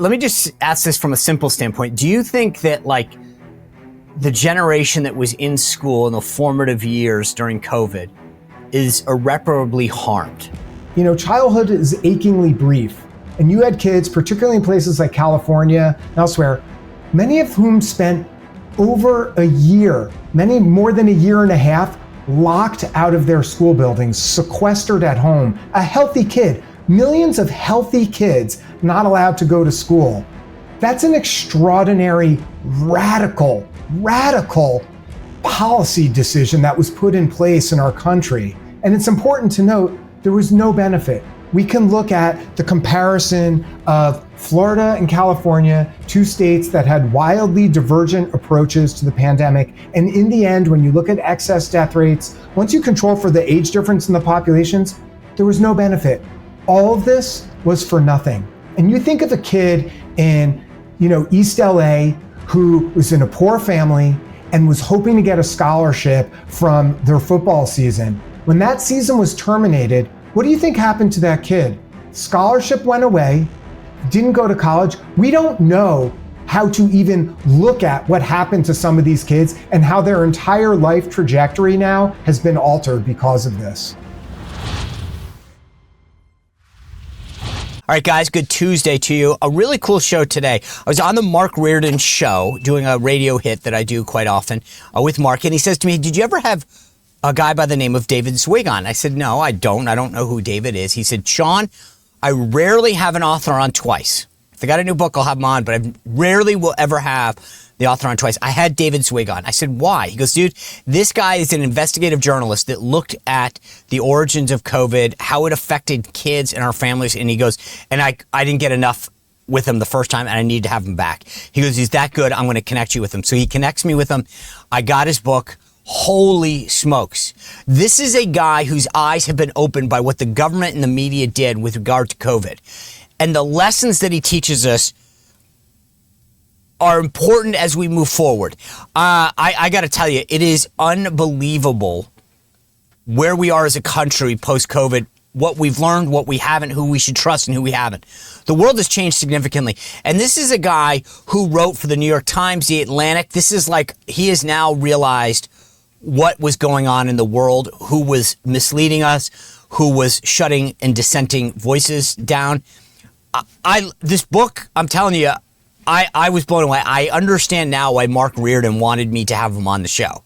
let me just ask this from a simple standpoint. Do you think that like the generation that was in school in the formative years during COVID is irreparably harmed? You know, childhood is achingly brief. And you had kids, particularly in places like California and elsewhere, many of whom spent over a year, many more than a year and a half, locked out of their school buildings, sequestered at home. A healthy kid, millions of healthy kids not allowed to go to school. That's an extraordinary, radical policy decision that was put in place in our country. And it's important to note, there was no benefit. We can look at the comparison of Florida and California, two states that had wildly divergent approaches to the pandemic. And in the end, when you look at excess death rates, once you control for the age difference in the populations, there was no benefit. All of this was for nothing. And you think of a kid in, East LA who was in a poor family and was hoping to get a scholarship from their football season. When that season was terminated, what do you think happened to that kid? Scholarship went away, didn't go to college. We don't know how to even look at what happened to some of these kids and how their entire life trajectory now has been altered because of this. All right, guys, good Tuesday to you. A really cool show today. I was on the Mark Reardon show doing a radio hit that I do quite often with Mark, and he says to me, did you ever have a guy by the name of David Zweig on? I said, no, I don't. I don't know who David is. He said, Sean, I rarely have an author on twice. If they got a new book, I'll have them on, but I rarely will ever have the author on twice. I had David Zweig on. I said, why? He goes, dude, this guy is an investigative journalist that looked at the origins of COVID, how it affected kids and our families. And he goes, and I didn't get enough with him the first time, and I need to have him back. He goes, he's that good. I'm going to connect you with him. So he connects me with him. I got his book. Holy smokes. This is a guy whose eyes have been opened by what the government and the media did with regard to COVID. And the lessons that he teaches us are important as we move forward. I got to tell you, it is unbelievable where we are as a country post-COVID, what we've learned, what we haven't, who we should trust and who we haven't. The world has changed significantly. And this is a guy who wrote for the New York Times, the Atlantic. This is like, he has now realized what was going on in the world, who was misleading us, who was shutting and dissenting voices down. This book, I'm telling you, I was blown away. I understand now why Mark Reardon wanted me to have him on the show.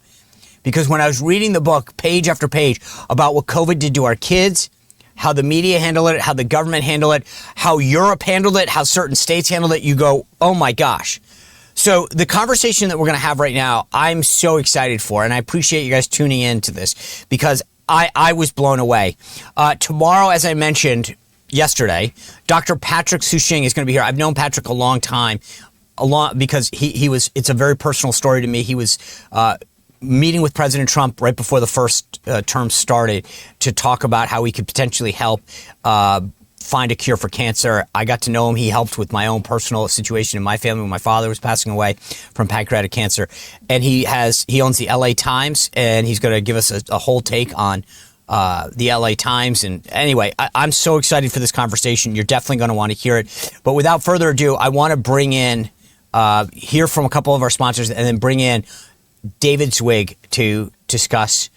Because when I was reading the book, page after page, about what COVID did to our kids, how the media handled it, how the government handled it, how Europe handled it, how certain states handled it, you go, oh my gosh. So the conversation that we're going to have right now, I'm so excited for, and I appreciate you guys tuning in to this because I was blown away. Tomorrow, as I mentioned yesterday, Dr. Patrick Suching is going to be here. I've known Patrick a long time, because he was, it's a very personal story to me. He was meeting with President Trump right before the first term started to talk about how he could potentially help find a cure for cancer. I got to know him. He helped with my own personal situation in my family when my father was passing away from pancreatic cancer. And he owns the LA Times, and he's going to give us a whole take on the LA Times. And anyway, I'm so excited for this conversation. You're definitely going to want to hear it. But without further ado, I want to bring in, hear from a couple of our sponsors, and then bring in David Zweig to discuss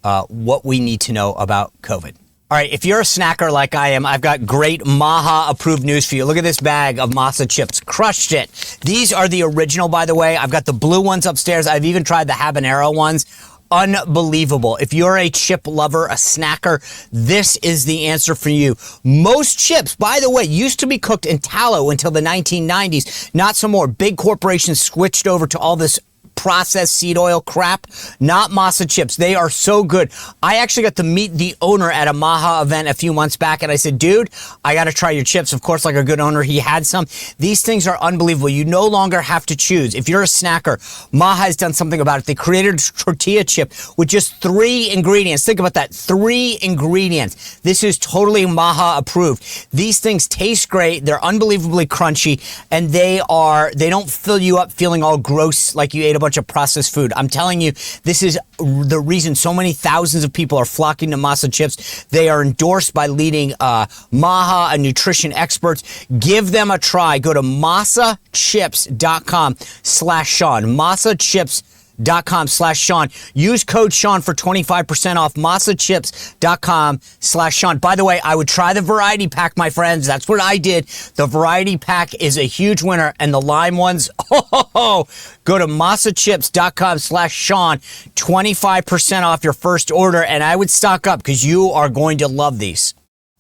what we need to know about COVID. All right, if you're a snacker like I am, I've got great Maha approved news for you. Look at this bag of masa chips. Crushed it. These are the original, by the way. I've got the blue ones upstairs. I've even tried the habanero ones. Unbelievable. If you're a chip lover, a snacker, this is the answer for you. Most chips, by the way, used to be cooked in tallow until the 1990s. Not some more. Big corporations switched over to all this processed seed oil crap, not masa chips. They are so good. I actually got to meet the owner at a Maha event a few months back, and I said, dude, I got to try your chips. Of course, like a good owner, he had some. These things are unbelievable. You no longer have to choose. If you're a snacker, Maha has done something about it. They created a tortilla chip with just 3 ingredients. Think about that. 3 ingredients. This is totally Maha approved. These things taste great. They're unbelievably crunchy, and they don't fill you up feeling all gross like you ate a bunch bunch of processed food. I'm telling you, this is the reason so many thousands of people are flocking to Masa chips. They are endorsed by leading Maha and nutrition experts. Give them a try. Go to masachips.com/Sean. masachips.com/Sean. Use code Sean for 25% off. masachips.com/Sean. By the way, I would try the variety pack, my friends. That's what I did. The variety pack is a huge winner, and the lime ones, go to masachips.com/Sean. 25% off your first order, and I would stock up because you are going to love these.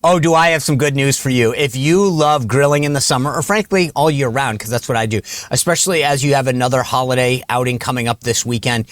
Oh, do I have some good news for you? If you love grilling in the summer, or frankly, all year round, because that's what I do, especially as you have another holiday outing coming up this weekend,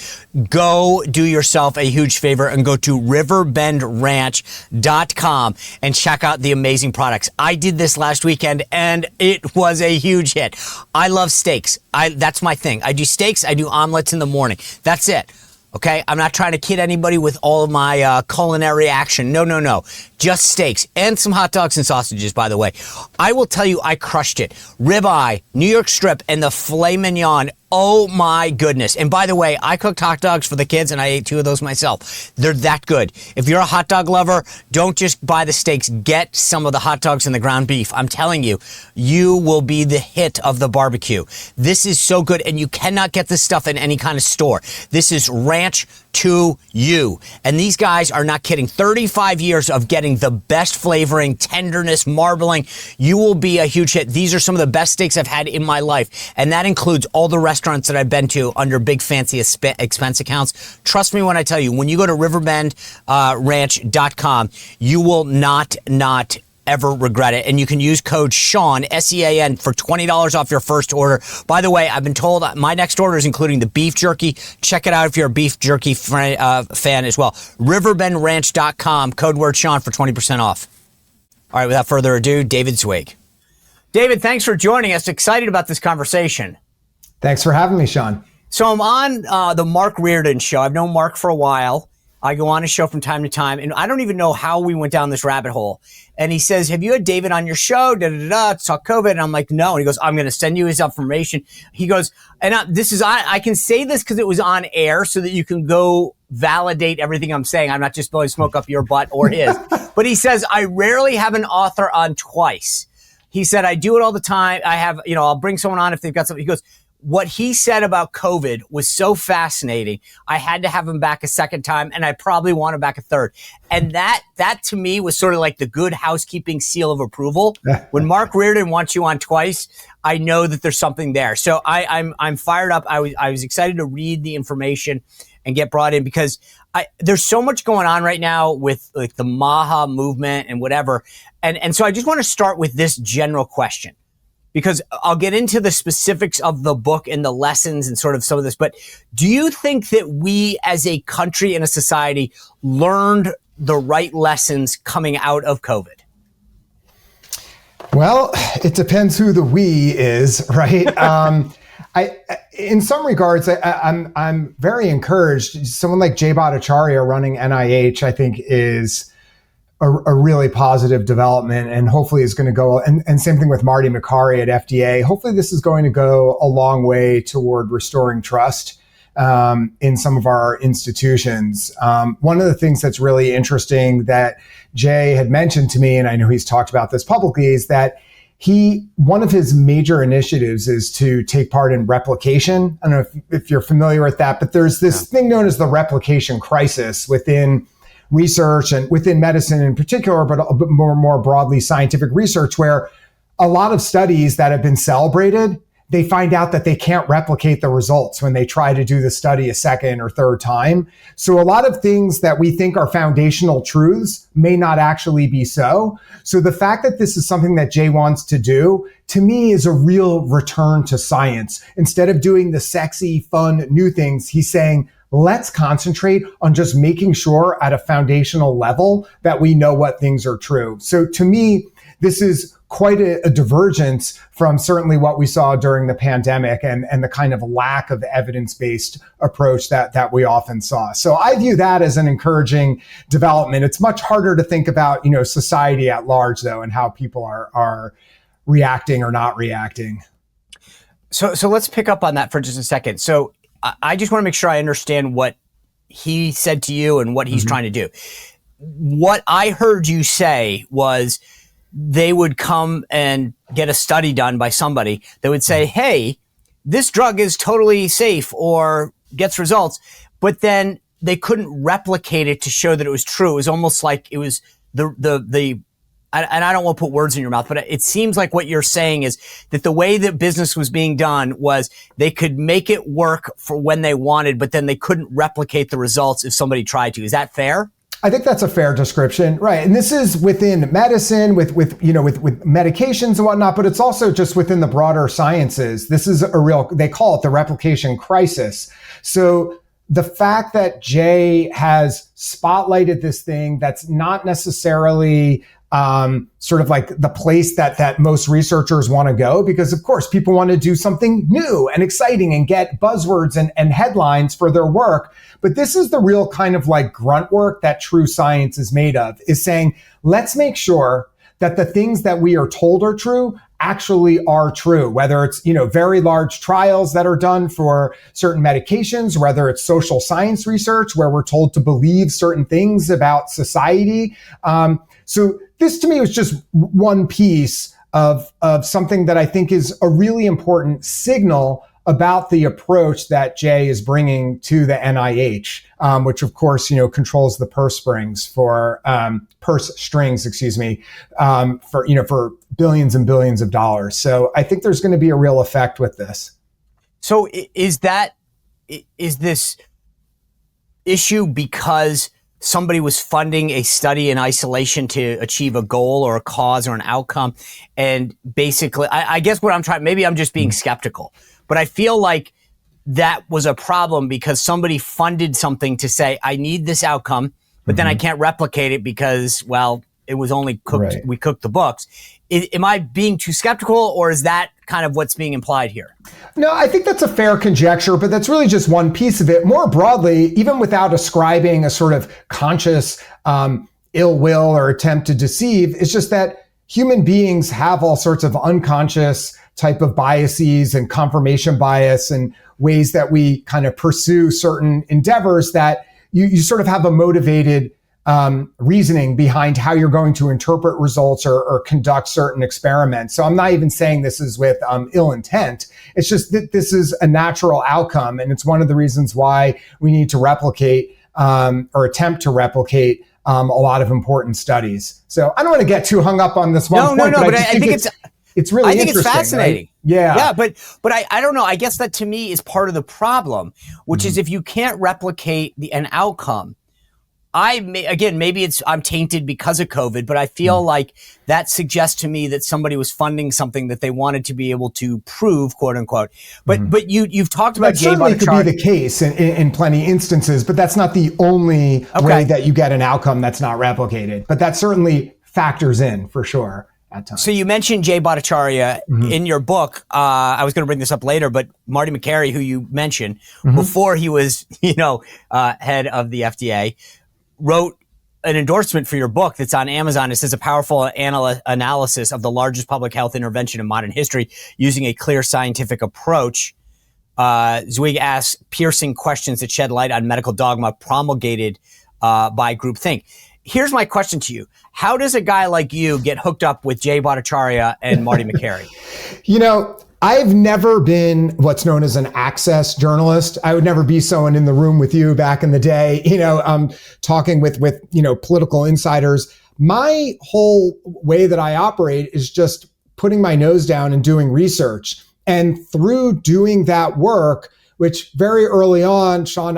go do yourself a huge favor and go to riverbendranch.com and check out the amazing products. I did this last weekend, and it was a huge hit. I love steaks. That's my thing. I do steaks. I do omelets in the morning. That's it. Okay, I'm not trying to kid anybody with all of my culinary action. No. Just steaks and some hot dogs and sausages, by the way. I will tell you, I crushed it. Ribeye, New York strip, and the filet mignon. Oh my goodness. And by the way, I cooked hot dogs for the kids and I ate 2 of those myself. They're that good. If you're a hot dog lover, don't just buy the steaks. Get some of the hot dogs and the ground beef. I'm telling you, you will be the hit of the barbecue. This is so good, and you cannot get this stuff in any kind of store. This is ranch to you. And these guys are not kidding. 35 years of getting the best flavoring, tenderness, marbling. You will be a huge hit. These are some of the best steaks I've had in my life. And that includes all the restaurants that I've been to under big fancy expense accounts. Trust me when I tell you, when you go to riverbendranch.com, you will not ever regret it. And you can use code Sean, SEAN, for $20 off your first order. By the way, I've been told my next order is including the beef jerky. Check it out if you're a beef jerky fan as well. riverbendranch.com, code word Sean for 20% off. All right, without further ado, David Zweig. David, thanks for joining us. Excited about this conversation. Thanks for having me, Sean. So I'm on the Mark Reardon show. I've known Mark for a while. I go on his show from time to time, and I don't even know how we went down this rabbit hole. And he says, have you had David on your show? To talk COVID. And I'm like, no. And he goes, I'm going to send you his information. He goes, and I can say this because it was on air so that you can go validate everything I'm saying. I'm not just blowing smoke up your butt or his. But he says, I rarely have an author on twice. He said, I do it all the time. I have, I'll bring someone on if they've got something. He goes, what he said about COVID was so fascinating. I had to have him back a second time, and I probably want him back a third. And that to me was sort of like the good housekeeping seal of approval. When Mark Reardon wants you on twice, I know that there's something there. So I'm fired up. I was excited to read the information and get brought in because there's so much going on right now with like the Maha movement and whatever. And so I just want to start with this general question, because I'll get into the specifics of the book and the lessons and sort of some of this. But do you think that we as a country and a society learned the right lessons coming out of COVID? Well, it depends who the we is, right? In some regards, I'm very encouraged. Someone like Jay Bhattacharya running NIH, I think, is a really positive development, and hopefully is going to go, and same thing with Marty Makary at FDA. Hopefully this is going to go a long way toward restoring trust in some of our institutions. One of the things that's really interesting that Jay had mentioned to me, and I know he's talked about this publicly, is that one of his major initiatives is to take part in replication. I don't know if you're familiar with that, but there's this thing known as the replication crisis within research and within medicine in particular, but a bit more broadly scientific research, where a lot of studies that have been celebrated, they find out that they can't replicate the results when they try to do the study a second or third time. So a lot of things that we think are foundational truths may not actually be so. So the fact that this is something that Jay wants to do, to me, is a real return to science. Instead of doing the sexy, fun, new things, he's saying, let's concentrate on just making sure at a foundational level that we know what things are true. So to me, this is quite a divergence from certainly what we saw during the pandemic and the kind of lack of evidence-based approach that we often saw. So I view that as an encouraging development. It's much harder to think about, society at large, though, and how people are reacting or not reacting. So let's pick up on that for just a second. So I just want to make sure I understand what he said to you and what he's trying to do. What I heard you say was they would come and get a study done by somebody that would say, hey, this drug is totally safe or gets results, but then they couldn't replicate it to show that it was true. It was almost like it was and I don't want to put words in your mouth, but it seems like what you're saying is that the way that business was being done was they could make it work for when they wanted, but then they couldn't replicate the results if somebody tried to. Is that fair? I think that's a fair description, right? And this is within medicine, with medications and whatnot, but it's also just within the broader sciences. This is they call it the replication crisis. So the fact that Jay has spotlighted this thing that's not necessarily sort of like the place that most researchers want to go, because of course people want to do something new and exciting and get buzzwords and headlines for their work. But this is the real kind of like grunt work that true science is made of, is saying, let's make sure that the things that we are told are true actually are true, whether it's, very large trials that are done for certain medications, whether it's social science research where we're told to believe certain things about society. So this to me was just one piece of something that I think is a really important signal about the approach that Jay is bringing to the NIH, which of course, controls the purse strings, for billions and billions of dollars. So I think there's going to be a real effect with this. So is this issue because somebody was funding a study in isolation to achieve a goal or a cause or an outcome? And basically, I guess what I'm trying, maybe I'm just being skeptical, but I feel like that was a problem because somebody funded something to say, I need this outcome, but then I can't replicate it because, well, it was only cooked. Right. We cooked the books. Am I being too skeptical, or is that kind of what's being implied here? No, I think that's a fair conjecture, but that's really just one piece of it. More broadly, even without ascribing a sort of conscious ill will or attempt to deceive, it's just that human beings have all sorts of unconscious type of biases and confirmation bias and ways that we kind of pursue certain endeavors that you sort of have a motivated reasoning behind how you're going to interpret results or conduct certain experiments. So I'm not even saying this is with ill intent. It's just that this is a natural outcome. And it's one of the reasons why we need to replicate or attempt to replicate a lot of important studies. So I don't want to get too hung up on this one point. But I think it's really I think it's fascinating. Right? Yeah, but I don't know. I guess that to me is part of the problem, which is if you can't replicate an outcome, maybe I'm tainted because of COVID, but I feel like that suggests to me that somebody was funding something that they wanted to be able to prove, quote unquote. But you've talked about Jay Bhattacharya. That certainly could be the case in plenty instances, but that's not the only way that you get an outcome that's not replicated. But that certainly factors in for sure at times. So you mentioned Jay Bhattacharya in your book. I was going to bring this up later, but Marty Makary, who you mentioned before he was, head of the FDA, wrote an endorsement for your book that's on Amazon. It says a powerful analysis of the largest public health intervention in modern history using a clear scientific approach. Zweig asks piercing questions that shed light on medical dogma promulgated by Groupthink. Here's my question to you. How does a guy like you get hooked up with Jay Bhattacharya and Marty Makary? I've never been what's known as an access journalist. I would never be someone in the room with you back in the day, talking with political insiders. My whole way that I operate is just putting my nose down and doing research. And through doing that work, which very early on, Sean,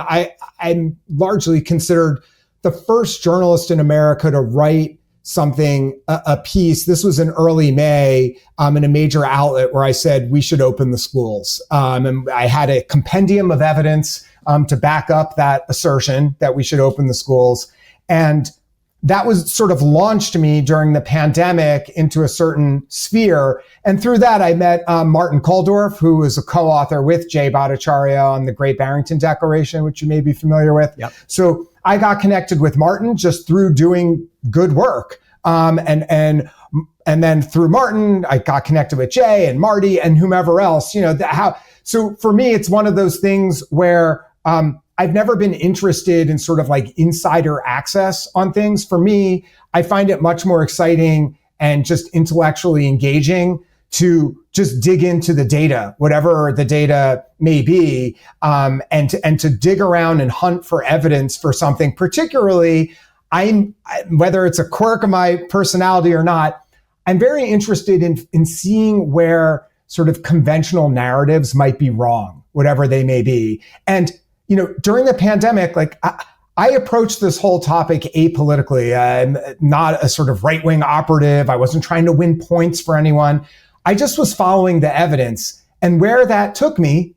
I'm largely considered the first journalist in America to write something, a piece. This was in early May in a major outlet where I said we should open the schools. And I had a compendium of evidence to back up that assertion that we should open the schools. And that was sort of launched me during the pandemic into a certain sphere. And through that, I met Martin Kulldorff, who was a co-author with Jay Bhattacharya on the Great Barrington Declaration, which you may be familiar with. Yep. So I got connected with Martin just through doing good work. And then through Martin, I got connected with Jay and Marty and whomever else, So for me, it's one of those things where I've never been interested in sort of like insider access on things. For me, I find it much more exciting and just intellectually engaging to just dig into the data, whatever the data may be, and to dig around and hunt for evidence for something. Particularly, whether it's a quirk of my personality or not, I'm very interested in seeing where sort of conventional narratives might be wrong, whatever they may be. And during the pandemic, like I approached this whole topic apolitically. I'm not a sort of right-wing operative. I wasn't trying to win points for anyone. I just was following the evidence. And where that took me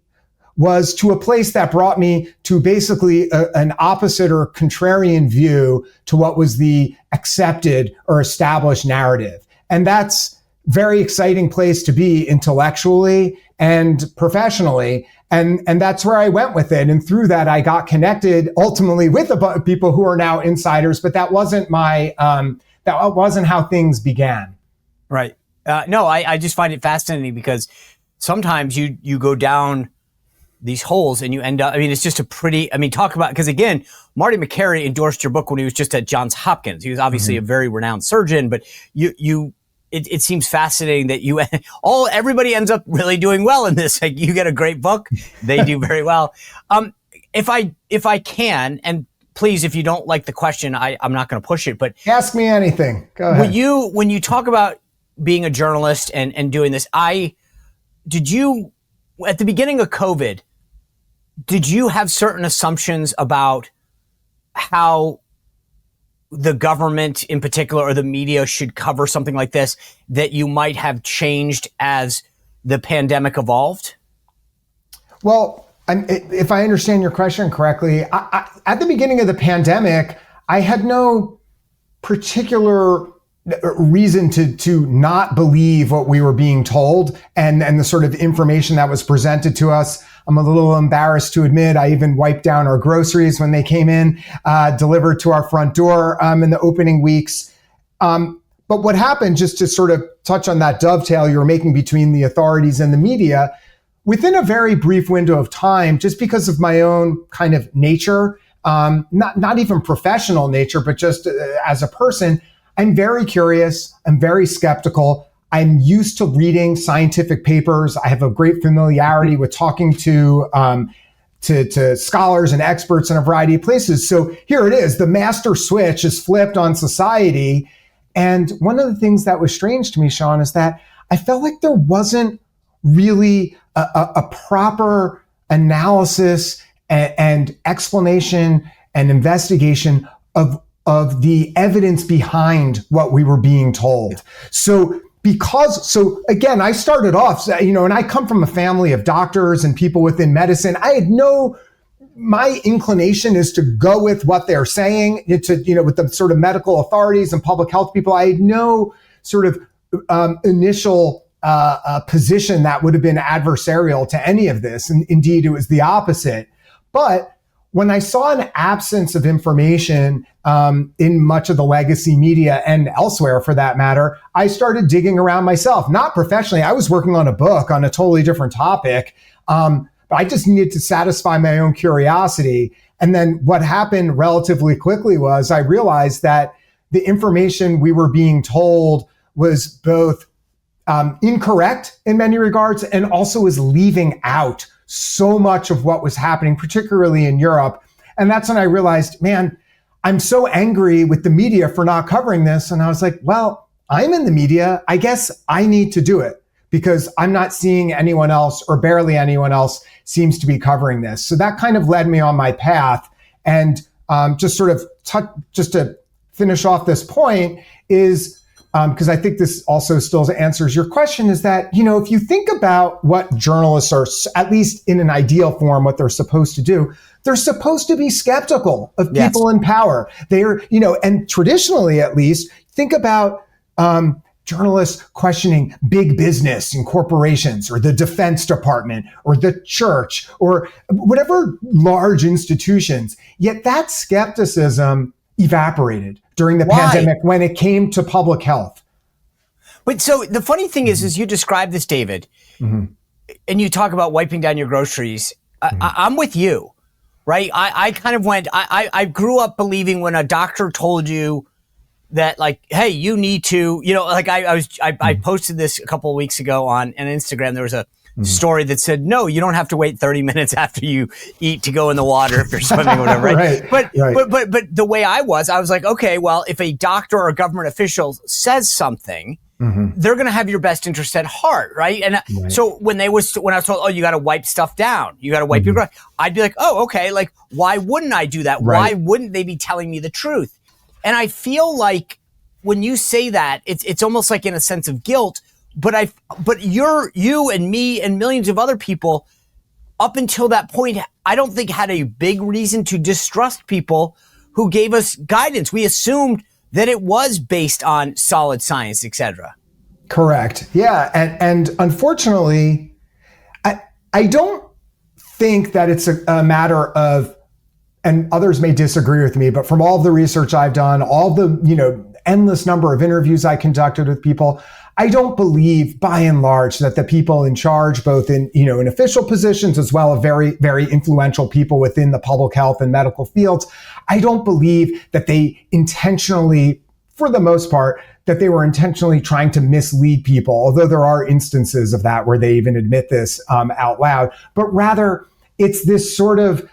was to a place that brought me to basically an opposite or contrarian view to what was the accepted or established narrative. And that's a very exciting place to be intellectually and professionally. And that's where I went with it. And through that, I got connected ultimately with people who are now insiders, but that wasn't that wasn't how things began. Right. No, I just find it fascinating because sometimes you go down these holes and you end up, it's just talk about, because again, Marty McCary endorsed your book when he was just at Johns Hopkins. He was obviously a very renowned surgeon, but it seems fascinating that everybody ends up really doing well in this. Like, you get a great book, they do very well. If I can, and please, if you don't like the question, I'm not going to push it, but ask me anything. Go ahead. When you talk about being a journalist and doing this, did you, at the beginning of COVID, did you have certain assumptions about how the government in particular or the media should cover something like this that you might have changed as the pandemic evolved? Well, if I understand your question correctly, at the beginning of the pandemic, I had no particular reason to not believe what we were being told and the sort of information that was presented to us. I'm a little embarrassed to admit I even wiped down our groceries when they came in, delivered to our front door in the opening weeks. But what happened, just to sort of touch on that dovetail you were making between the authorities and the media, within a very brief window of time, just because of my own kind of nature, not even professional nature, but just as a person, I'm very curious. I'm very skeptical. I'm used to reading scientific papers. I have a great familiarity with talking to scholars and experts in a variety of places. So here it is. The master switch is flipped on society. And one of the things that was strange to me, Sean, is that I felt like there wasn't really a proper analysis and explanation and investigation of the evidence behind what we were being told. So again, I started off, and I come from a family of doctors and people within medicine. My inclination is to go with what they're saying, with the sort of medical authorities and public health people. I had no sort of initial position that would have been adversarial to any of this. And indeed, it was the opposite. But when I saw an absence of information in much of the legacy media and elsewhere for that matter, I started digging around myself, not professionally. I was working on a book on a totally different topic, but I just needed to satisfy my own curiosity. And then what happened relatively quickly was I realized that the information we were being told was both incorrect in many regards and also was leaving out so much of what was happening, particularly in Europe. And that's when I realized, man, I'm so angry with the media for not covering this. And I was like, well, I'm in the media. I guess I need to do it because I'm not seeing anyone else, or barely anyone else, seems to be covering this. So that kind of led me on my path. And just to finish off this point is, because I think this also still answers your question, is that, if you think about what journalists are, at least in an ideal form, what they're supposed to do, they're supposed to be skeptical of people in power. They're, and traditionally at least, think about journalists questioning big business and corporations or the Defense Department or the church or whatever large institutions. Yet that skepticism evaporated during the pandemic when it came to public health. But so the funny thing is you describe this, David, and you talk about wiping down your groceries. I'm with you, right? I kind of went, I grew up believing when a doctor told you that, like, hey, you need to, like I posted this a couple of weeks ago on Instagram. There was a story that said, no, you don't have to wait 30 minutes after you eat to go in the water if you're swimming or whatever, right? But the way I was like, okay, well, if a doctor or a government official says something, they're going to have your best interest at heart, right? And so when I was told, oh, you got to wipe stuff down, you got to wipe your, I'd be like, oh, okay, like, why wouldn't I do that? Why wouldn't they be telling me the truth? And I feel like when you say that, it's almost like in a sense of guilt. But you and me and millions of other people up until that point, I don't think had a big reason to distrust people who gave us guidance. We assumed that it was based on solid science, etc. Correct. Yeah. And unfortunately, I don't think that it's a matter of, and others may disagree with me, but from all of the research I've done, all the, endless number of interviews I conducted with people, I don't believe by and large that the people in charge, both in, in official positions as well as very, very influential people within the public health and medical fields, I don't believe that they intentionally, for the most part, that they were intentionally trying to mislead people, although there are instances of that where they even admit this out loud, but rather it's this sort of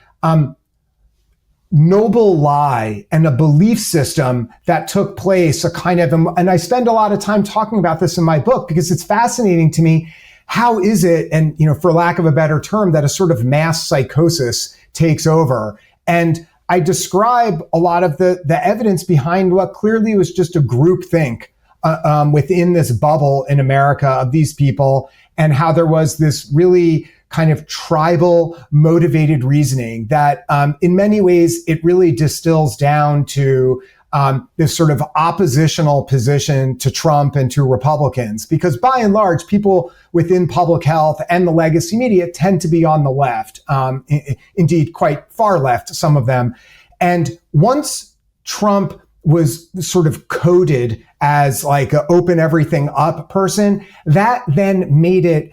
noble lie and a belief system that took place, a kind of, and I spend a lot of time talking about this in my book because it's fascinating to me. How is it, and for lack of a better term, that a sort of mass psychosis takes over? And I describe a lot of the evidence behind what clearly was just a groupthink within this bubble in America of these people, and how there was this really kind of tribal motivated reasoning that in many ways it really distills down to this sort of oppositional position to Trump and to Republicans, because by and large, people within public health and the legacy media tend to be on the left, indeed quite far left, some of them. And once Trump was sort of coded as like an open everything up person, that then made it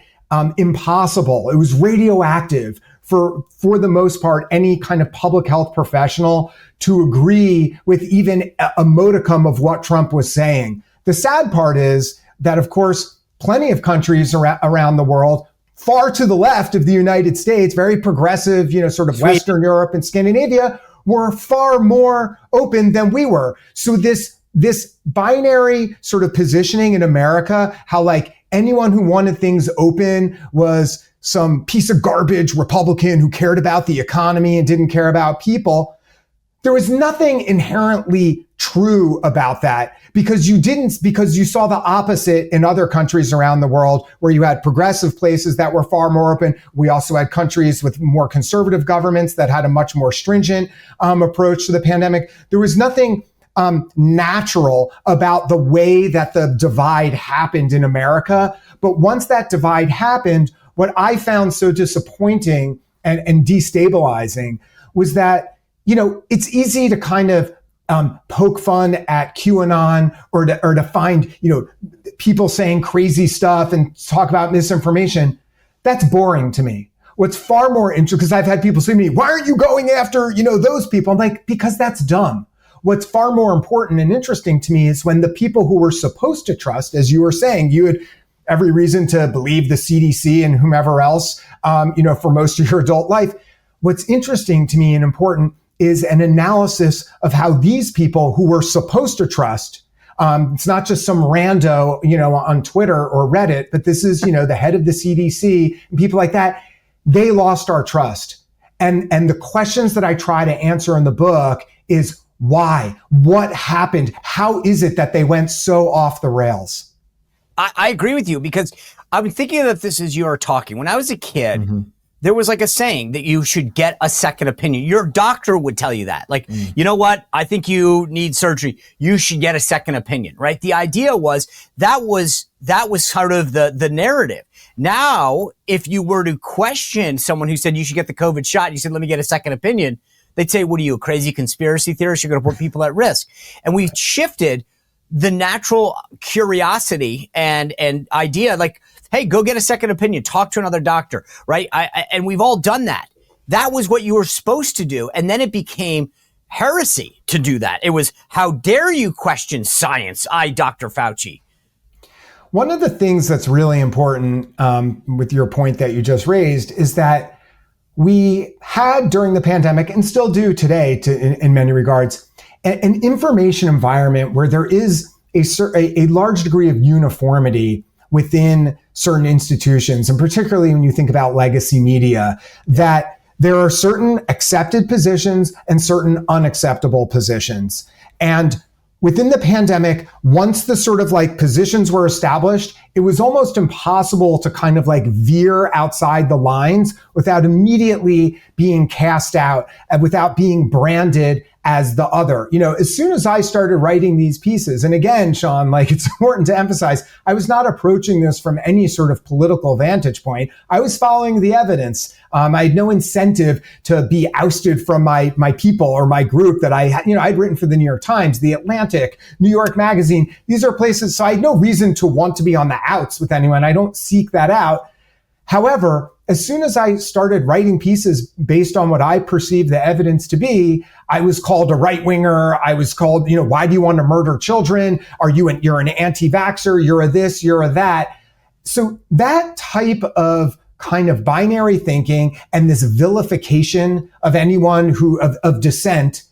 impossible. It was radioactive for the most part, any kind of public health professional to agree with even a modicum of what Trump was saying. The sad part is that, of course, plenty of countries around the world, far to the left of the United States, very progressive, sort of Western Europe and Scandinavia, were far more open than we were. So this binary sort of positioning in America, how like anyone who wanted things open was some piece of garbage Republican who cared about the economy and didn't care about people. There was nothing inherently true about that because you saw the opposite in other countries around the world where you had progressive places that were far more open. We also had countries with more conservative governments that had a much more stringent approach to the pandemic. There was nothing natural about the way that the divide happened in America. But once that divide happened, what I found so disappointing and destabilizing was that, it's easy to kind of poke fun at QAnon or to find, people saying crazy stuff and talk about misinformation. That's boring to me. What's far more interesting, because I've had people say to me, why aren't you going after, those people? I'm like, because that's dumb. What's far more important and interesting to me is when the people who we're supposed to trust, as you were saying, you had every reason to believe the CDC and whomever else, for most of your adult life. What's interesting to me and important is an analysis of how these people who we're supposed to trust, it's not just some rando, on Twitter or Reddit, but this is, the head of the CDC and people like that, they lost our trust. And the questions that I try to answer in the book is why? What happened? How is it that they went so off the rails? I agree with you because I'm thinking that this as you are talking. When I was a kid, there was like a saying that you should get a second opinion. Your doctor would tell you that. Like, you know what? I think you need surgery. You should get a second opinion, right? The idea was that was sort of the narrative. Now, if you were to question someone who said you should get the COVID shot, you said, let me get a second opinion. They'd say, what are you, a crazy conspiracy theorist? You're going to put people at risk. And we've shifted the natural curiosity and idea. Like, hey, go get a second opinion, talk to another doctor, right? And we've all done that. That was what you were supposed to do. And then it became heresy to do that. It was, how dare you question science? Dr. Fauci. One of the things that's really important with your point that you just raised is that we had during the pandemic, and still do today in many regards, an information environment where there is a large degree of uniformity within certain institutions, and particularly when you think about legacy media, that there are certain accepted positions and certain unacceptable positions. And within the pandemic, once the sort of like positions were established, it was almost impossible to kind of like veer outside the lines without immediately being cast out and without being branded as the other. You know, as soon as I started writing these pieces, and again, Sean, like it's important to emphasize, I was not approaching this from any sort of political vantage point. I was following the evidence. I had no incentive to be ousted from my people or my group that I'd written for the New York Times, the Atlantic, New York Magazine. These are places, so I had no reason to want to be on the outs with anyone. I don't seek that out. However, as soon as I started writing pieces based on what I perceived the evidence to be, I was called a right-winger. I was called, why do you want to murder children? You're an anti-vaxxer. You're a this, you're a that. So that type of kind of binary thinking and this vilification of anyone of dissent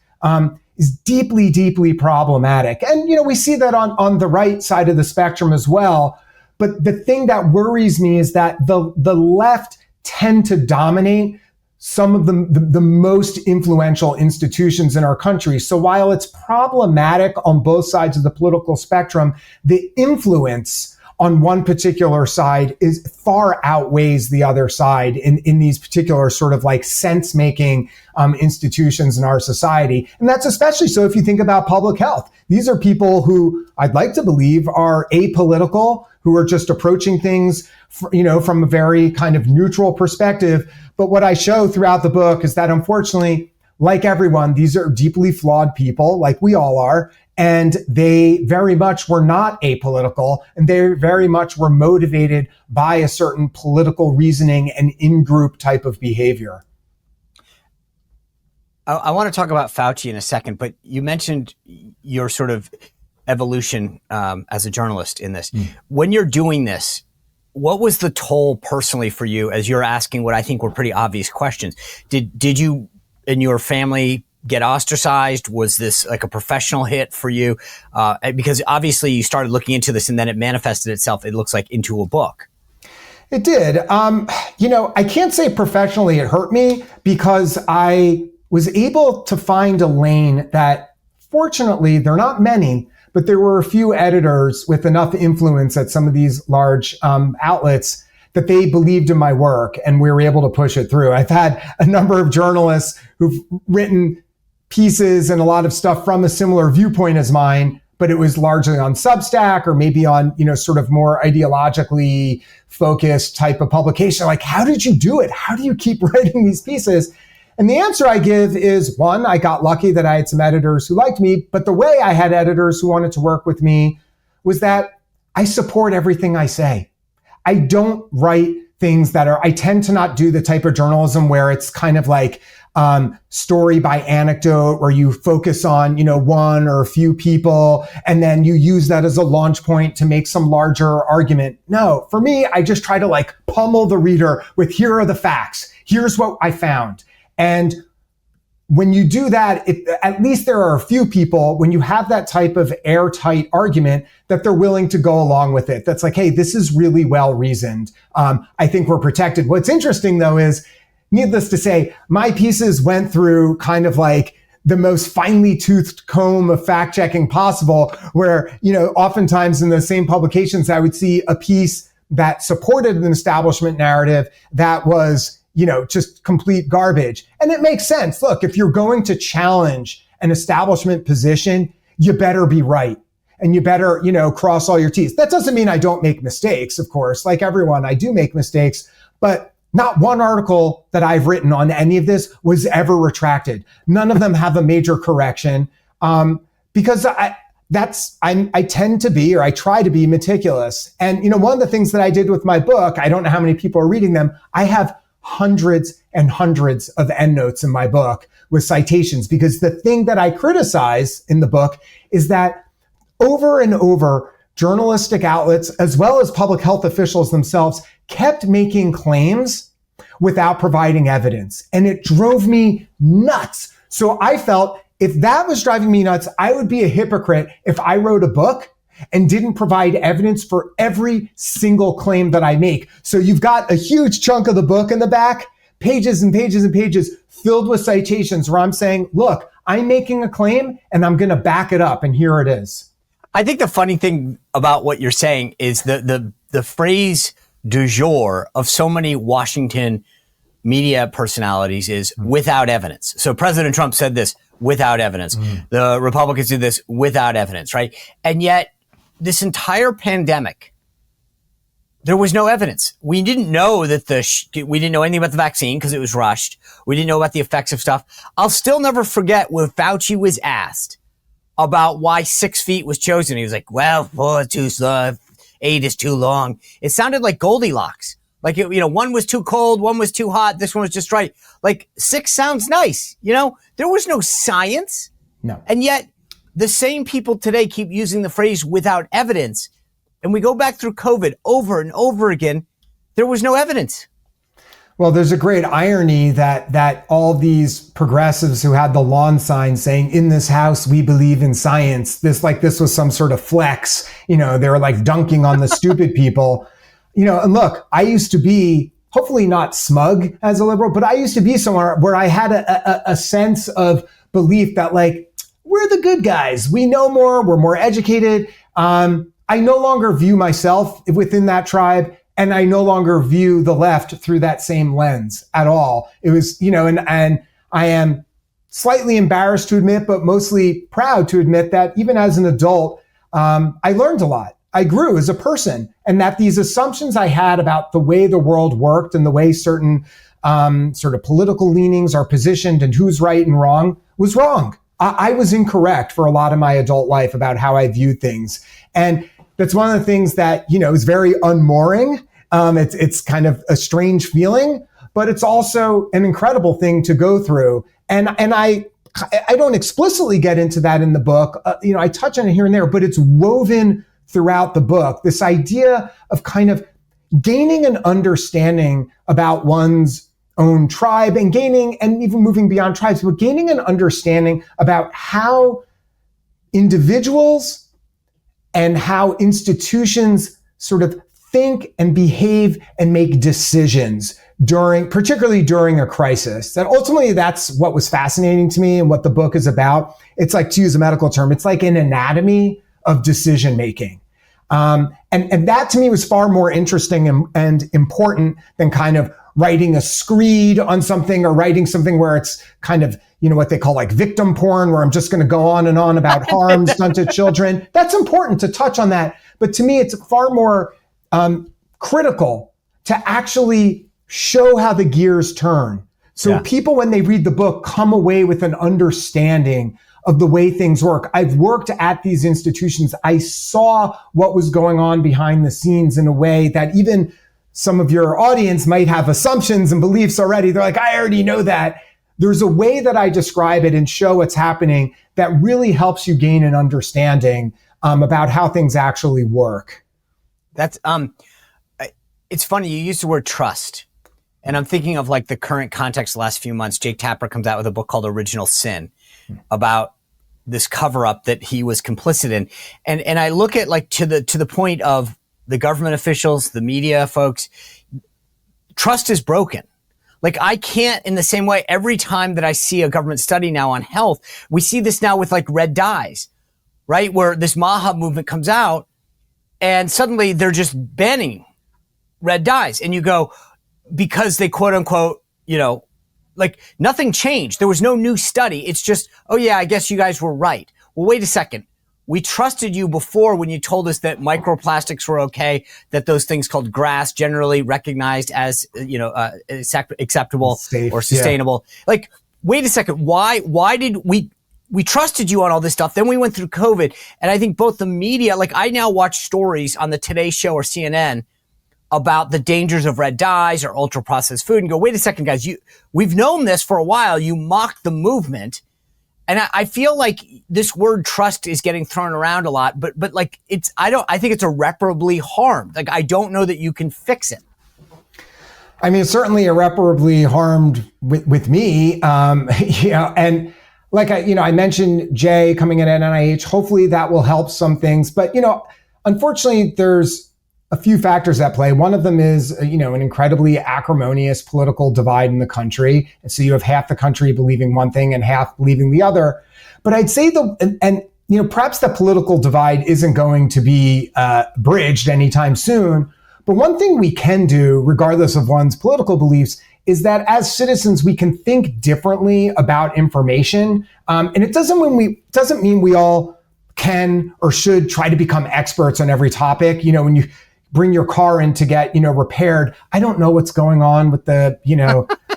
is deeply, deeply problematic. And, we see that on the right side of the spectrum as well. But the thing that worries me is that the left tend to dominate some of the most influential institutions in our country. So while it's problematic on both sides of the political spectrum, the influence on one particular side far outweighs the other side in these particular sort of like sense-making institutions in our society. And that's especially so if you think about public health. These are people who I'd like to believe are apolitical, who are just approaching things, from a very kind of neutral perspective. But what I show throughout the book is that unfortunately, like everyone, these are deeply flawed people, like we all are. And they very much were not apolitical, and they very much were motivated by a certain political reasoning and in-group type of behavior. I want to talk about Fauci in a second, but you mentioned your sort of evolution as a journalist in this. When you're doing this, what was the toll personally for you as you're asking what I think were pretty obvious questions? Did you and your family get ostracized? Was this like a professional hit for you? Because obviously you started looking into this and then it manifested itself, it looks like, into a book. It did. I can't say professionally it hurt me because I was able to find a lane that, fortunately, there are not many, but there were a few editors with enough influence at some of these large outlets that they believed in my work, and we were able to push it through. I've had a number of journalists who've written pieces and a lot of stuff from a similar viewpoint as mine, but it was largely on Substack or maybe on, sort of more ideologically focused type of publication. Like, how did you do it? How do you keep writing these pieces? And the answer I give is, one, I got lucky that I had some editors who liked me, but the way I had editors who wanted to work with me was that I support everything I say. I don't write things I tend to not do the type of journalism where it's kind of like story by anecdote, where you focus on, one or a few people, and then you use that as a launch point to make some larger argument. No, for me, I just try to like pummel the reader with, here are the facts. Here's what I found. And when you do that, at least there are a few people, when you have that type of airtight argument, that they're willing to go along with it. That's like, hey, this is really well reasoned. I think we're protected. What's interesting, though, is, needless to say, my pieces went through kind of like the most finely toothed comb of fact checking possible, where, oftentimes in the same publications, I would see a piece that supported an establishment narrative that was just complete garbage. And it makes sense. Look, if you're going to challenge an establishment position, you better be right. And you better, cross all your T's. That doesn't mean I don't make mistakes, of course. Like everyone, I do make mistakes. But not one article that I've written on any of this was ever retracted. None of them have a major correction. Because I tend to be, or I try to be meticulous. And, one of the things that I did with my book, I don't know how many people are reading them. I have hundreds and hundreds of endnotes in my book with citations, because the thing that I criticize in the book is that over and over, journalistic outlets, as well as public health officials themselves, kept making claims without providing evidence. And it drove me nuts. So I felt if that was driving me nuts, I would be a hypocrite if I wrote a book and didn't provide evidence for every single claim that I make. So you've got a huge chunk of the book in the back, pages and pages and pages filled with citations where I'm saying, look, I'm making a claim and I'm going to back it up. And here it is. I think the funny thing about what you're saying is the phrase du jour of so many Washington media personalities is without evidence. So President Trump said this without evidence. The Republicans do this without evidence, right? And yet this entire pandemic, there was no evidence. We didn't know that we didn't know anything about the vaccine because it was rushed. We didn't know about the effects of stuff. I'll still never forget when Fauci was asked about why 6 feet was chosen. He was like, well, 4 is too slow, 8 is too long. It sounded like Goldilocks. Like, one was too cold, one was too hot, this one was just right. Like 6 sounds nice. There was no science. No. And yet the same people today keep using the phrase without evidence. And we go back through COVID over and over again. There was no evidence. Well, there's a great irony that all these progressives who had the lawn sign saying, in this house, we believe in science. This was some sort of flex. They were like dunking on the stupid people. And look, I used to be, hopefully not smug as a liberal, but I used to be somewhere where I had a sense of belief that we're the good guys. We know more. We're more educated. I no longer view myself within that tribe. And I no longer view the left through that same lens at all. It was, and I am slightly embarrassed to admit, but mostly proud to admit that even as an adult, I learned a lot. I grew as a person, and that these assumptions I had about the way the world worked and the way certain sort of political leanings are positioned and who's right and wrong was wrong. I was incorrect for a lot of my adult life about how I viewed things. And that's one of the things that, is very unmooring. It's kind of a strange feeling, but it's also an incredible thing to go through. And I don't explicitly get into that in the book. I touch on it here and there, but it's woven throughout the book. This idea of kind of gaining an understanding about one's own tribe and even moving beyond tribes, but gaining an understanding about how individuals and how institutions sort of think and behave and make decisions particularly during a crisis. That ultimately, that's what was fascinating to me and what the book is about. It's like, to use a medical term, it's like an anatomy of decision making. And that to me was far more interesting and important than kind of writing a screed on something or writing something where it's kind of, what they call like victim porn, where I'm just going to go on and on about harms done to children. That's important to touch on that. But to me, it's far more critical to actually show how the gears turn. So people, when they read the book, come away with an understanding of the way things work. I've worked at these institutions. I saw what was going on behind the scenes in a way that even some of your audience might have assumptions and beliefs already. They're like, I already know that. There's a way that I describe it and show what's happening that really helps you gain an understanding about how things actually work. That's it's funny you used the word trust, and I'm thinking of like the current context the last few months. Jake Tapper comes out with a book called Original Sin about this cover up that he was complicit in, and I look at like to the point of the government officials, the media folks. Trust is broken. Like, I can't, in the same way, every time that I see a government study now on health, we see this now with like red dyes, right? Where this MAHA movement comes out and suddenly they're just banning red dyes. And you go, because they quote unquote, like nothing changed. There was no new study. It's just, oh yeah, I guess you guys were right. Well, wait a second. We trusted you before when you told us that microplastics were okay, that those things called grass generally recognized as, acceptable or sustainable. Yeah. Like, wait a second. Why did we we trusted you on all this stuff. Then we went through COVID. And I think both the media, like I now watch stories on the Today Show or CNN about the dangers of red dyes or ultra processed food and go, wait a second, guys, we've known this for a while. You mocked the movement. And I feel like this word trust is getting thrown around a lot, but like I think it's irreparably harmed. Like, I don't know that you can fix it. I mean, it's certainly irreparably harmed with me. And like I mentioned Jay coming in at NIH, hopefully that will help some things. But, unfortunately, there's a few factors at play. One of them is, an incredibly acrimonious political divide in the country. And so you have half the country believing one thing and half believing the other. But I'd say perhaps the political divide isn't going to be bridged anytime soon. But one thing we can do, regardless of one's political beliefs, is that as citizens, we can think differently about information. And it doesn't mean we all can or should try to become experts on every topic. When you bring your car in to get, repaired, I don't know what's going on with the,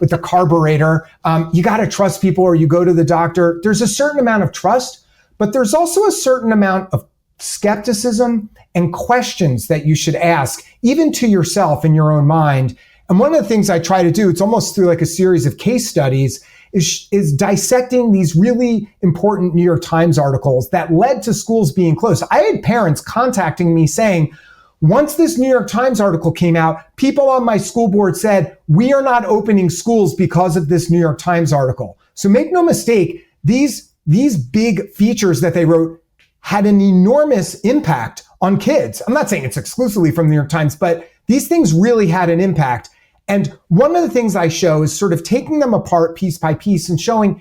with the carburetor. You got to trust people, or you go to the doctor. There's a certain amount of trust, but there's also a certain amount of skepticism and questions that you should ask, even to yourself in your own mind. And one of the things I try to do, it's almost through like a series of case studies, is dissecting these really important New York Times articles that led to schools being closed. I had parents contacting me saying, once this New York Times article came out, people on my school board said, we are not opening schools because of this New York Times article. So make no mistake, these big features that they wrote had an enormous impact on kids. I'm not saying it's exclusively from the New York Times, but these things really had an impact. And one of the things I show is sort of taking them apart piece by piece and showing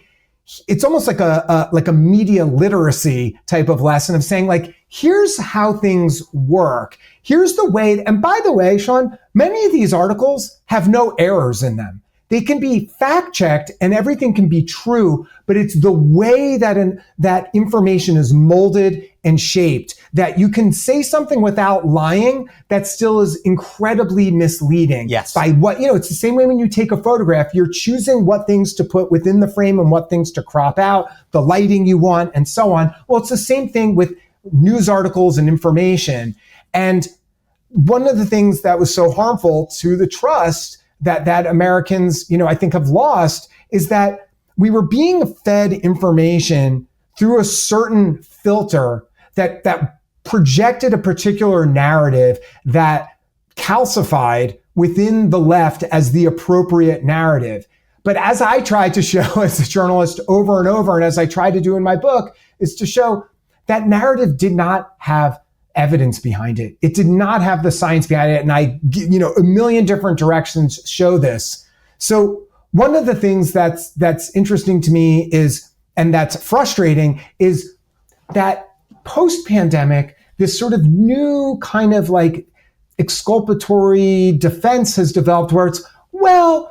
it's almost like a media literacy type of lesson of saying, like, here's how things work. Here's the way. And by the way, Sean, many of these articles have no errors in them. They can be fact checked and everything can be true, but it's the way that information is molded and shaped that you can say something without lying that still is incredibly misleading. Yes. By what, it's the same way when you take a photograph, you're choosing what things to put within the frame and what things to crop out, the lighting you want, and so on. Well, it's the same thing with news articles and information. And one of the things that was so harmful to the trust that Americans, I think have lost is that we were being fed information through a certain filter that projected a particular narrative that calcified within the left as the appropriate narrative. But as I tried to show as a journalist over and over, and as I tried to do in my book, is to show that narrative did not have evidence behind it. It did not have the science behind it. And a million different directions show this. So one of the things that's interesting to me is, and that's frustrating, is that post-pandemic, this sort of new kind of like exculpatory defense has developed where it's, well,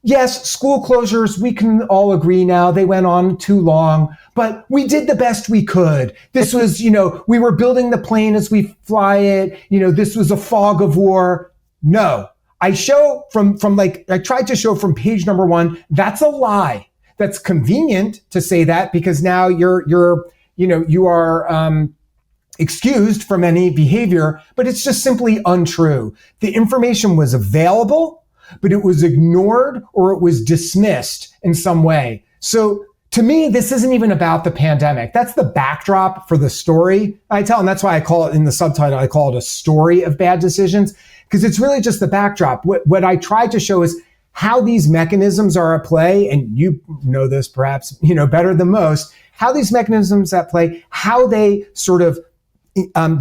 yes, school closures, we can all agree now, they went on too long, but we did the best we could. This was, we were building the plane as we fly it. This was a fog of war. No, I show I tried to show from page number 1, that's a lie. That's convenient to say that because now you are excused from any behavior, but it's just simply untrue. The information was available, but it was ignored or it was dismissed in some way. So to me, this isn't even about the pandemic. That's the backdrop for the story. And that's why I call it in the subtitle, I call it a story of bad decisions, because it's really just the backdrop. What I tried to show is how these mechanisms are at play. And you know this perhaps, better than most, how these mechanisms at play, how they sort of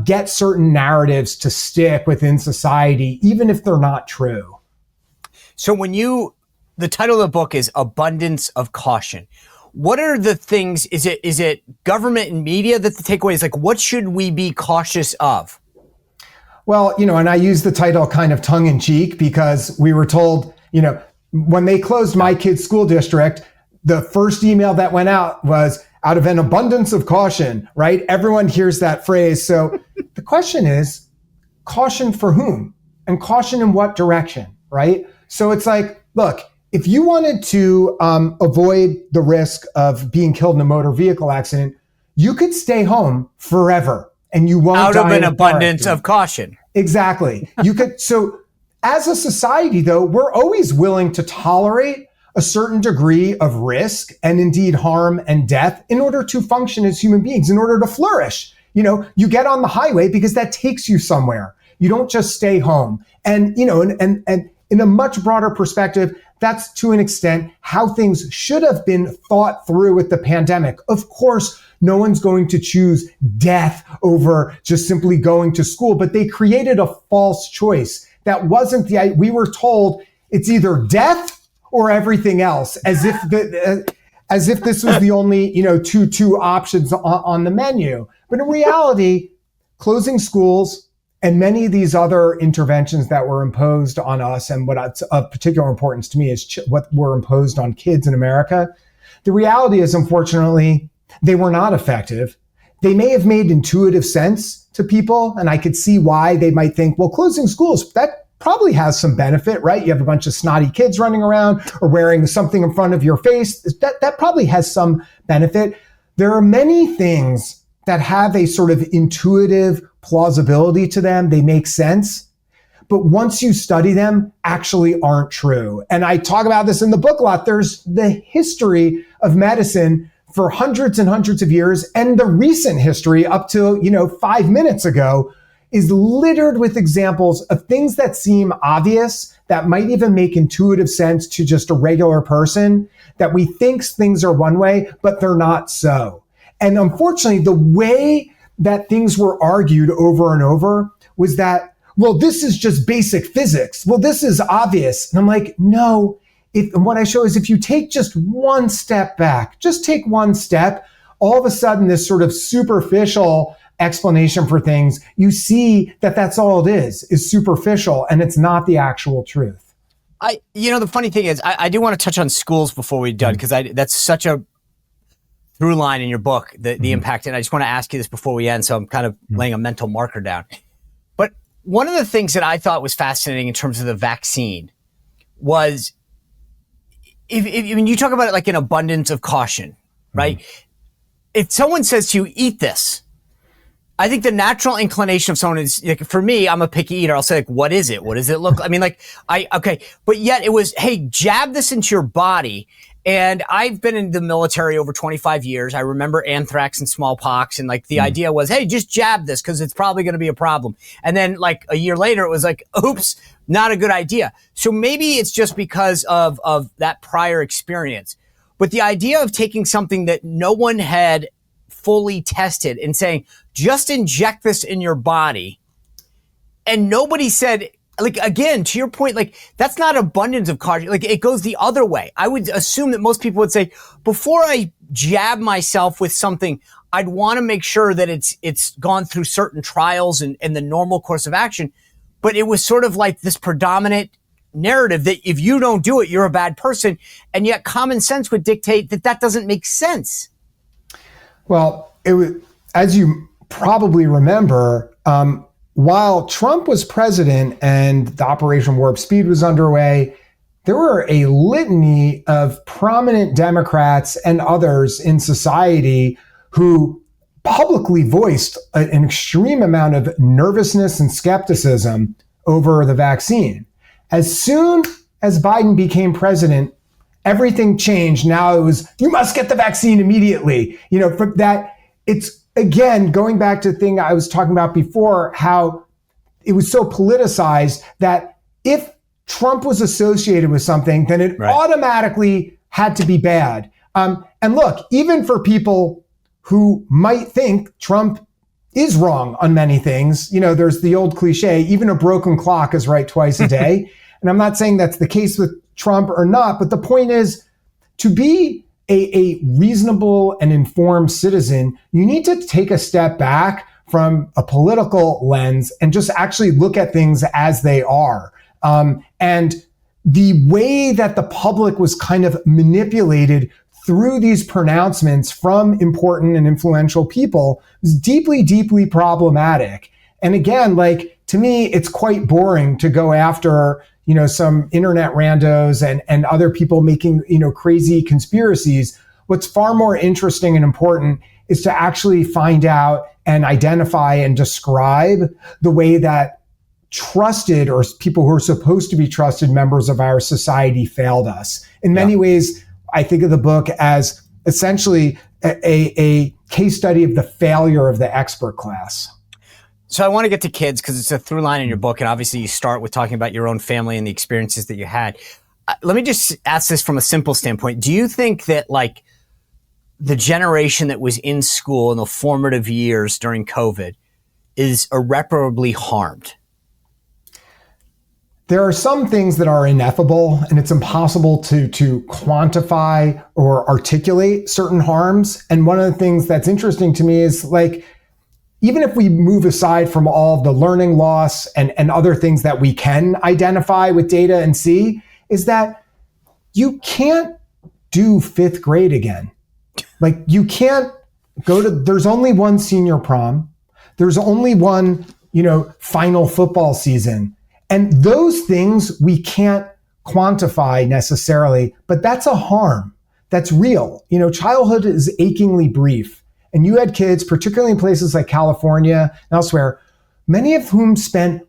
get certain narratives to stick within society, even if they're not true. So the title of the book is Abundance of Caution. What are the things, is it government and media that the takeaway is like, what should we be cautious of? Well, and I use the title kind of tongue in cheek because we were told, when they closed my kid's school district, the first email that went out was out of an abundance of caution, right? Everyone hears that phrase. So the question is, caution for whom? And caution in what direction, right? So it's like, look, if you wanted to avoid the risk of being killed in a motor vehicle accident, you could stay home forever and you won't die out of an in a car abundance accident. of caution. Exactly. You could. So as a society, though, we're always willing to tolerate a certain degree of risk and indeed harm and death in order to function as human beings, in order to flourish. You know, you get on the highway because that takes you somewhere. You don't just stay home. And, you know, and in a much broader perspective, that's to an extent how things should have been thought through with the pandemic. Of course, no one's going to choose death over just simply going to school, but they created a false choice. That wasn't we were told it's either death or everything else, as if this was the only, you know, two options on the menu. But in reality, closing schools and many of these other interventions that were imposed on us, and what's of particular importance to me is what were imposed on kids in America. The reality is, unfortunately, they were not effective. They may have made intuitive sense to people, and I could see why they might think, well, closing schools, that probably has some benefit, right? You have a bunch of snotty kids running around or wearing something in front of your face. That probably has some benefit. There are many things that have a sort of intuitive plausibility to them. They make sense. But once you study them, actually aren't true. And I talk about this in the book a lot. There's the history of medicine for hundreds and hundreds of years, and the recent history up to, 5 minutes ago is littered with examples of things that seem obvious, that might even make intuitive sense to just a regular person, that we think things are one way, but they're not so. And unfortunately, the way that things were argued over and over was that, well, this is just basic physics. Well, this is obvious. And I'm like, no. And what I show is if you take just one step back, just take one step, all of a sudden this sort of superficial explanation for things, you see that that's all it is superficial, and it's not the actual truth. The funny thing is, I do want to touch on schools before we're done, because that's such a through line in your book, the impact. And I just want to ask you this before we end, so I'm kind of laying a mental marker down. But one of the things that I thought was fascinating in terms of the vaccine was, when you talk about it like an abundance of caution, right? If someone says to you, eat this, I think the natural inclination of someone is, like, for me, I'm a picky eater. I'll say, like, what is it? What does it look like? I mean, okay. But yet it was, hey, jab this into your body. And I've been in the military over 25 years. I remember anthrax and smallpox. And like the idea was, hey, just jab this because it's probably going to be a problem. And then like a year later, it was like, oops, not a good idea. So maybe it's just because of that prior experience. But the idea of taking something that no one had fully tested and saying, just inject this in your body. And nobody said, like, again, to your point, like, that's not abundance of caution. Like, it goes the other way. I would assume that most people would say, before I jab myself with something, I'd want to make sure that it's gone through certain trials and the normal course of action. But it was sort of like this predominant narrative that if you don't do it, you're a bad person. And yet common sense would dictate that doesn't make sense. Well, it was, as you probably remember, while Trump was president and the Operation Warp Speed was underway, there were a litany of prominent Democrats and others in society who publicly voiced an extreme amount of nervousness and skepticism over the vaccine. As soon as Biden became president, everything changed. Now it was, you must get the vaccine immediately. From that, it's, again, going back to the thing I was talking about before, how it was so politicized that if Trump was associated with something, then it automatically had to be bad. And look, even for people who might think Trump is wrong on many things, there's the old cliche, even a broken clock is right twice a day. And I'm not saying that's the case with Trump or not, but the point is, to be a reasonable and informed citizen, you need to take a step back from a political lens and just actually look at things as they are. And the way that the public was kind of manipulated through these pronouncements from important and influential people was deeply, deeply problematic. And again, like, to me, it's quite boring to go after, some internet randos and other people making, crazy conspiracies. What's far more interesting and important is to actually find out and identify and describe the way that trusted, or people who are supposed to be trusted, members of our society failed us. In many ways, I think of the book as essentially a case study of the failure of the expert class. So I want to get to kids because it's a through line in your book, and obviously you start with talking about your own family and the experiences that you had. Let me just ask this from a simple standpoint. Do you think that the generation that was in school in the formative years during COVID is irreparably harmed? There are some things that are ineffable, and it's impossible to quantify or articulate certain harms. And one of the things that's interesting to me is even if we move aside from all the learning loss and other things that we can identify with data and see, is that you can't do fifth grade again. You can't there's only one senior prom. There's only one, final football season. And those things we can't quantify necessarily, but that's a harm. That's real. Childhood is achingly brief. And you had kids, particularly in places like California and elsewhere, many of whom spent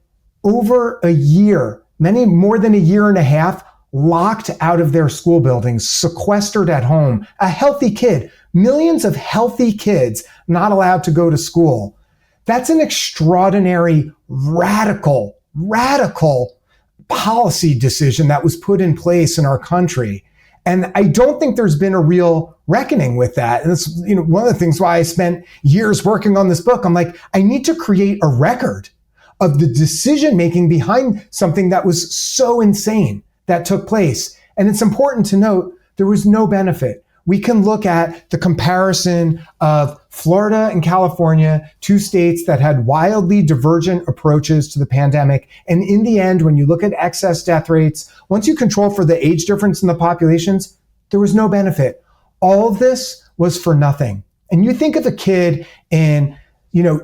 over a year, many more than a year and a half, locked out of their school buildings, sequestered at home. A healthy kid, millions of healthy kids not allowed to go to school. That's an extraordinary, radical policy decision that was put in place in our country. And I don't think there's been a real reckoning with that. And it's one of the things why I spent years working on this book. I'm like, I need to create a record of the decision making behind something that was so insane that took place. And it's important to note there was no benefit. We can look at the comparison of Florida and California, two states that had wildly divergent approaches to the pandemic. And in the end, when you look at excess death rates, once you control for the age difference in the populations, there was no benefit. All of this was for nothing. And you think of a kid in,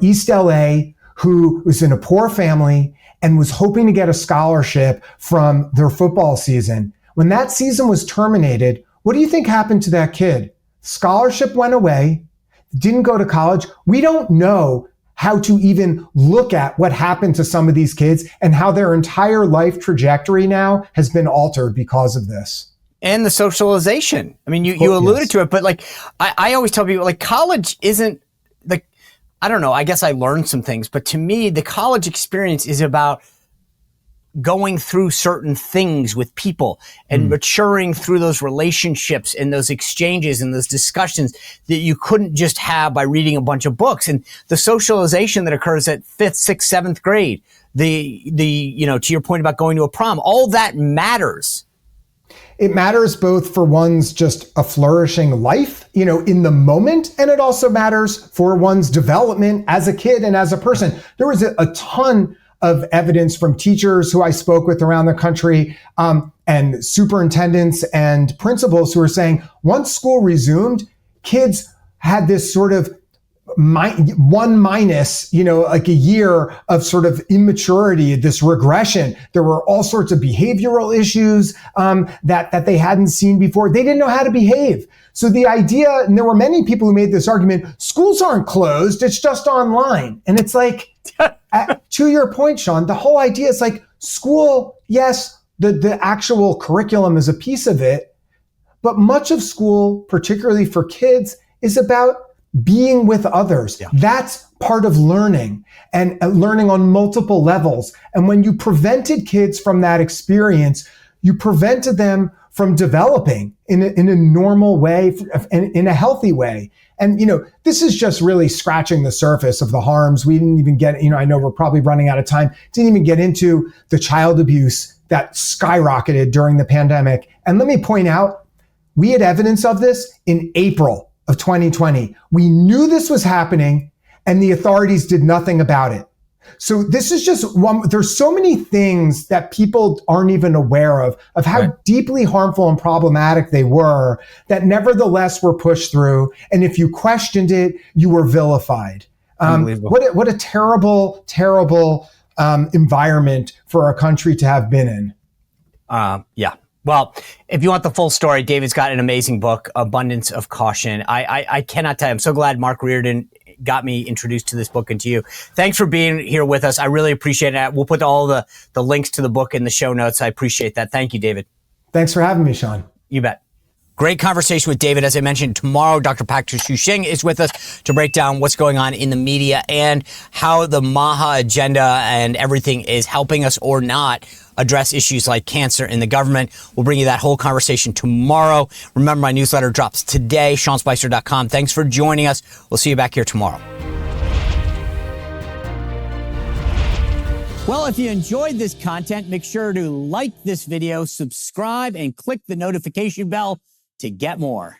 East LA who was in a poor family and was hoping to get a scholarship from their football season. When that season was terminated, what do you think happened to that kid? Scholarship went away, didn't go to college. We don't know how to even look at what happened to some of these kids and how their entire life trajectory now has been altered because of this. And the socialization. I mean, you alluded to it, but I always tell people college isn't I don't know, I guess I learned some things, but to me, the college experience is about going through certain things with people and maturing through those relationships and those exchanges and those discussions that you couldn't just have by reading a bunch of books. And the socialization that occurs at 5th, 6th, 7th grade, the to your point about going to a prom, all that matters. It matters both for one's just a flourishing life, in the moment, and it also matters for one's development as a kid and as a person. There was a ton of evidence from teachers who I spoke with around the country, and superintendents and principals who are saying once school resumed, kids had this sort of one minus, a year of sort of immaturity, this regression. There were all sorts of behavioral issues that they hadn't seen before. They didn't know how to behave. So the idea, and there were many people who made this argument, schools aren't closed, it's just online. And it's to your point, Sean, the whole idea is school, yes, the actual curriculum is a piece of it, but much of school, particularly for kids, is about being with others. Yeah. That's part of learning, and learning on multiple levels. And when you prevented kids from that experience, you prevented them from developing in a normal way, in a healthy way. And, this is just really scratching the surface of the harms. We didn't even get, I know we're probably running out of time, didn't even get into the child abuse that skyrocketed during the pandemic. And let me point out, we had evidence of this in April of 2020. We knew this was happening and the authorities did nothing about it. So this is just one, there's so many things that people aren't even aware of how deeply harmful and problematic they were, that nevertheless were pushed through. And if you questioned it, you were vilified. What a terrible, terrible environment for our country to have been in. Yeah. Well, if you want the full story, David's got an amazing book, Abundance of Caution. I cannot tell you. I'm so glad Mark Reardon got me introduced to this book and to you. Thanks for being here with us. I really appreciate it. We'll put all the links to the book in the show notes. I appreciate that. Thank you, David. Thanks for having me, Sean. You bet. Great conversation with David. As I mentioned, tomorrow, Dr. Patrick Shushing is with us to break down what's going on in the media and how the Maha agenda and everything is helping us or not address issues like cancer in the government. We'll bring you that whole conversation tomorrow. Remember, my newsletter drops today, SeanSpicer.com. Thanks for joining us. We'll see you back here tomorrow. Well, if you enjoyed this content, make sure to like this video, subscribe, and click the notification bell to get more.